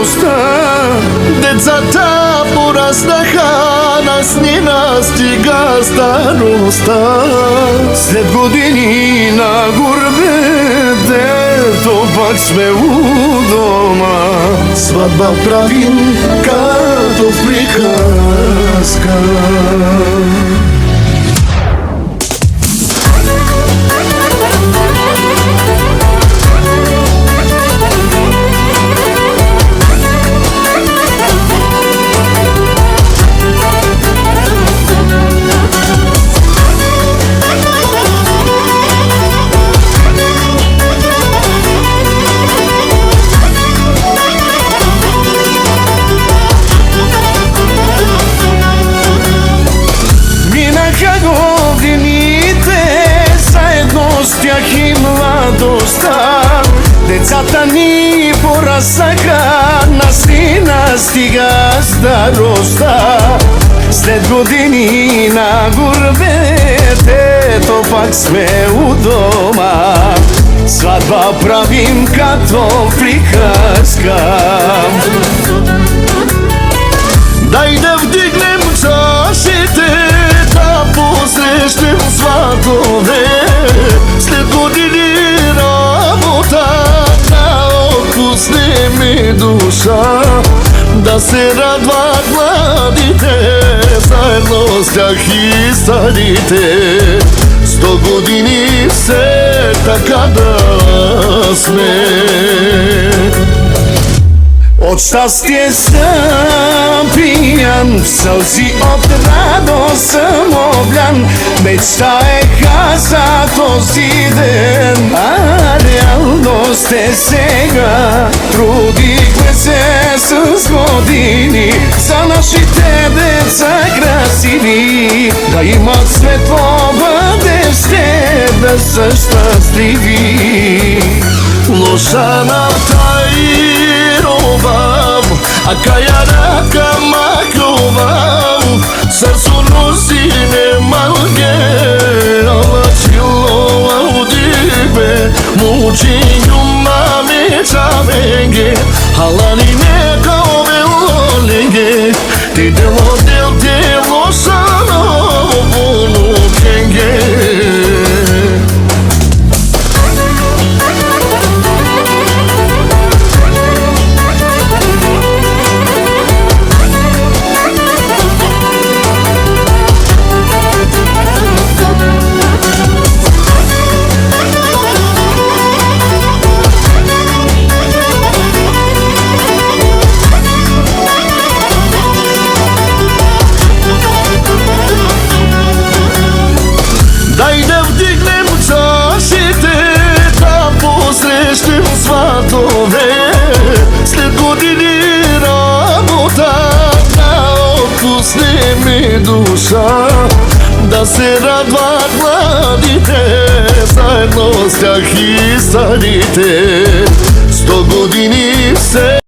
радостта. Децата пораснаха, нас ни настига старостта. След години на гурбетето пак сме у дома. Сватба правим като в приказка. И младостта, децата ни пораснаха, нас ни настига старостта. След години на гурбетето пак сме у дома. Сватба правим като приказка. Дай да вдигнем чашите, да посрещнем сватове. След години работа, да отпуснем душа, да се радват младите, заедно с тях и старите. 100 години все така да сме. От щастие съм пиян, в сълзи от радост съм облян. Мечтаеха за този ден, а реалност е сега. Трудихме се с години за нашите деца красиви, да имат светло бъдеще, да са щастливи. Лошаната и робам, а каярака макловам, сърцуно си не малге, ала чило аудибе, мучиню маме чавенге, ала ни не каове оленге, ти дело шано бону кенге. Дай да вдигнем чашите, да посрещнем сватове. След години работа, да отпуснем душа, да се радват младите, заедно с тях и старите. 100 години все